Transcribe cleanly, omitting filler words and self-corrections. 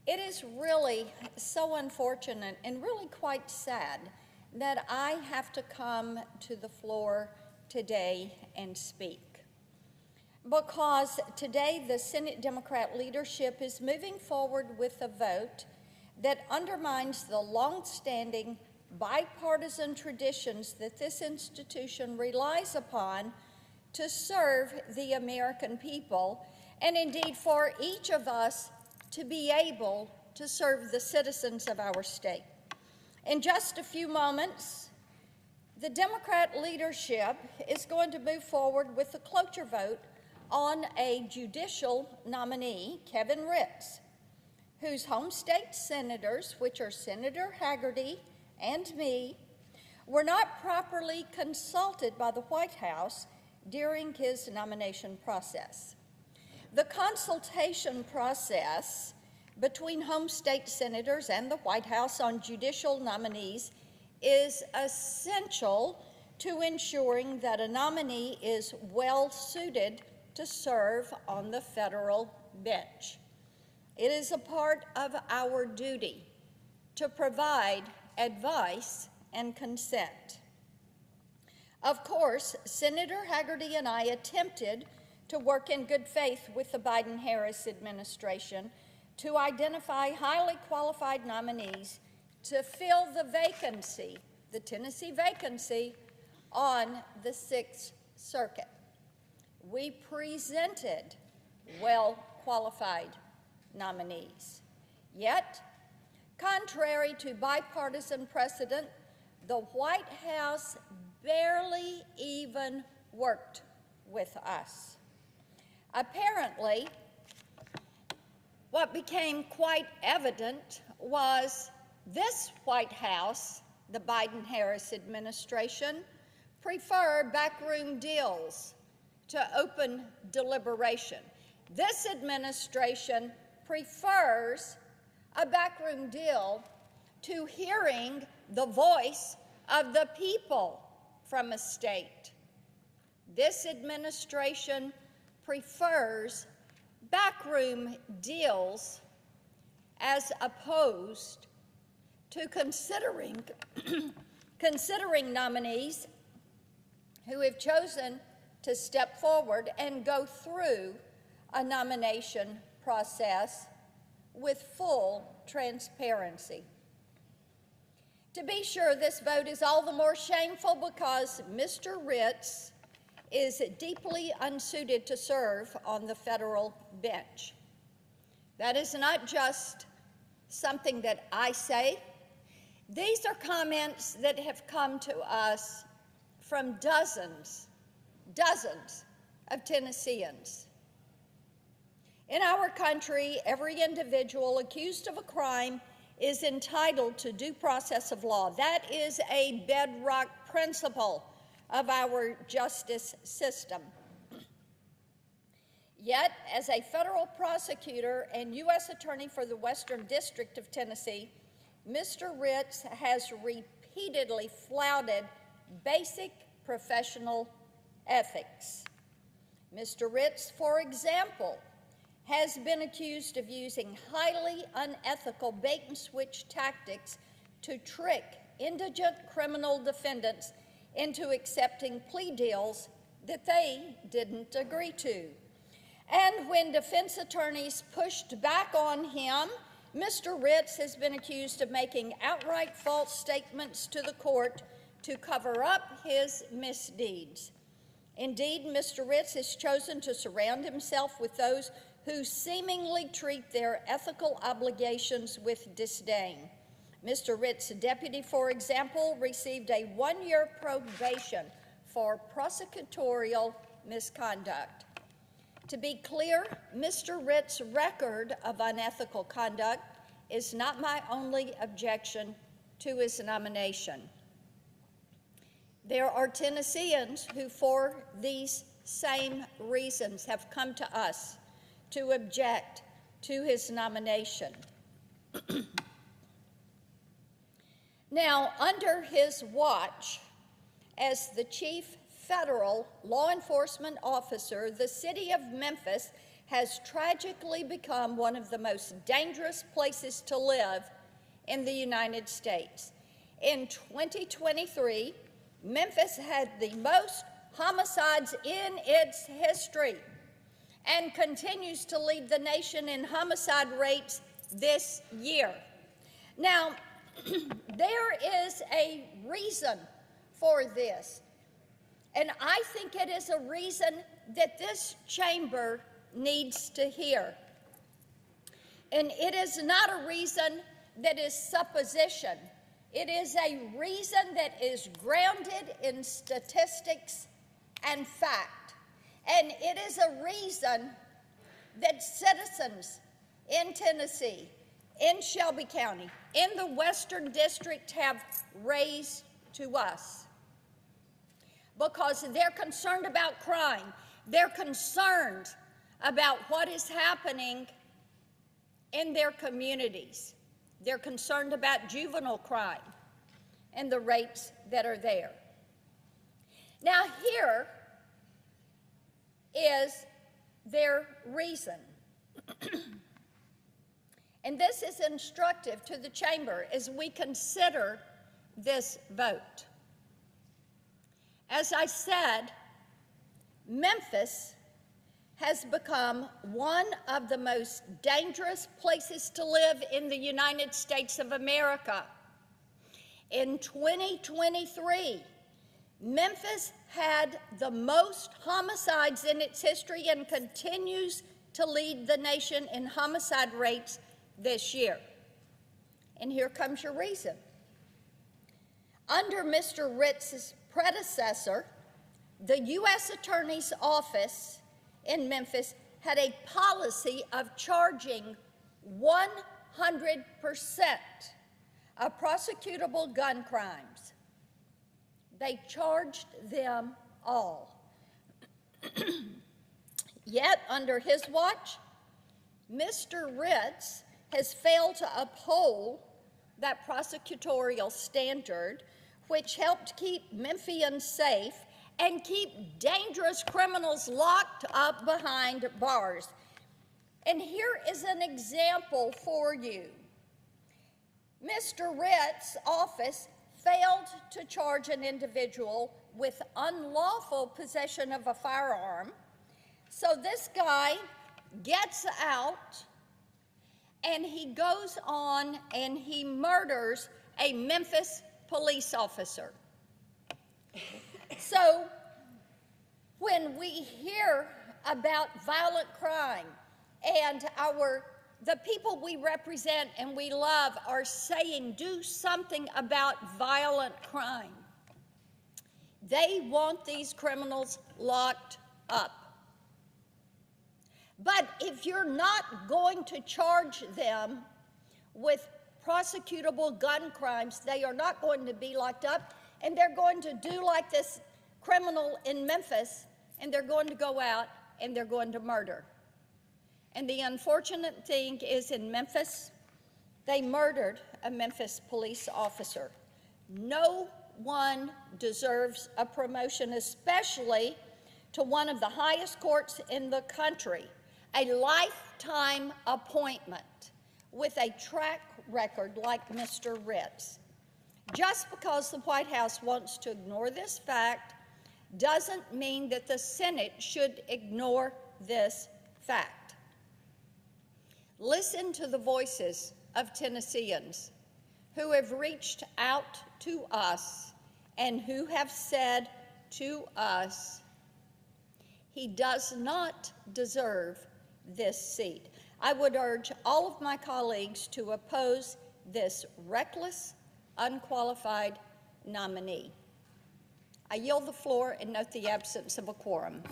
It is really so unfortunate and really quite sad that I have to come to the floor today and speak, because today the Senate Democrat leadership is moving forward with a vote that undermines the long-standing bipartisan traditions that this institution relies upon to serve the American people, and indeed for each of us to be able to serve the citizens of our state. In just a few moments, the Democrat leadership is going to move forward with the cloture vote on a judicial nominee, Kevin Ritz, whose home state senators, which are Senator Hagerty and me, were not properly consulted by the White House during his nomination process. The consultation process between home state senators and the White House on judicial nominees is essential to ensuring that a nominee is well suited to serve on the federal bench. It is a part of our duty to provide advice and consent. Of course, Senator Hagerty and I attempted to work in good faith with the Biden-Harris administration to identify highly qualified nominees to fill the vacancy, the Tennessee vacancy, on the Sixth Circuit. We presented well-qualified nominees. Yet, contrary to bipartisan precedent, the White House barely even worked with us. Apparently, what became quite evident was this White House, the Biden-Harris administration, preferred backroom deals to open deliberation. This administration prefers a backroom deal to hearing the voice of the people from a state. This administration prefers backroom deals as opposed to considering nominees who have chosen to step forward and go through a nomination process with full transparency. To be sure, this vote is all the more shameful because Mr. Ritz is deeply unsuited to serve on the federal bench. That is not just something that I say. These are comments that have come to us from dozens of Tennesseans. In our country, every individual accused of a crime is entitled to due process of law. That is a bedrock principle of our justice system. Yet, as a federal prosecutor and U.S. Attorney for the Western District of Tennessee, Mr. Ritz has repeatedly flouted basic professional ethics. Mr. Ritz, for example, has been accused of using highly unethical bait-and-switch tactics to trick indigent criminal defendants into accepting plea deals that they didn't agree to. And when defense attorneys pushed back on him, Mr. Ritz has been accused of making outright false statements to the court to cover up his misdeeds. Indeed, Mr. Ritz has chosen to surround himself with those who seemingly treat their ethical obligations with disdain. Mr. Ritz's deputy, for example, received a 1-year probation for prosecutorial misconduct. To be clear, Mr. Ritz's record of unethical conduct is not my only objection to his nomination. There are Tennesseans who, for these same reasons, have come to us to object to his nomination. Now, under his watch, as the chief federal law enforcement officer, the city of Memphis has tragically become one of the most dangerous places to live in the United States. In 2023, Memphis had the most homicides in its history and continues to lead the nation in homicide rates this year. Now, there is a reason for this, and I think it is a reason that this chamber needs to hear. And it is not a reason that is supposition. It is a reason that is grounded in statistics and fact. And it is a reason that citizens in Tennessee, in Shelby County, in the Western District have raised to us. Because they're concerned about crime. They're concerned about what is happening in their communities. They're concerned about juvenile crime and the rates that are there. Now, here is their reason. And this is instructive to the chamber as we consider this vote. As I said, Memphis has become one of the most dangerous places to live in the United States of America. In 2023, Memphis had the most homicides in its history and continues to lead the nation in homicide rates this year. And here comes your reason. Under Mr. Ritz's predecessor, the U.S. Attorney's Office in Memphis had a policy of charging 100% of prosecutable gun crimes. They charged them all. Yet, under his watch, Mr. Ritz has failed to uphold that prosecutorial standard, which helped keep Memphians safe and keep dangerous criminals locked up behind bars. And here is an example for you. Mr. Ritz's office failed to charge an individual with unlawful possession of a firearm. So this guy gets out and he goes on and he murders a Memphis police officer. So when we hear about violent crime and the people we represent and we love are saying do something about violent crime, they want these criminals locked up. But if you're not going to charge them with prosecutable gun crimes, they are not going to be locked up, and they're going to do like this criminal in Memphis, and they're going to go out and they're going to murder. And the unfortunate thing is in Memphis, they murdered a Memphis police officer. No one deserves a promotion, especially to one of the highest courts in the country, a lifetime appointment with a track record like Mr. Ritz. Just because the White House wants to ignore this fact doesn't mean that the Senate should ignore this fact. Listen to the voices of Tennesseans who have reached out to us and who have said to us, he does not deserve this seat. I would urge all of my colleagues to oppose this reckless, unqualified nominee. I yield the floor and note the absence of a quorum.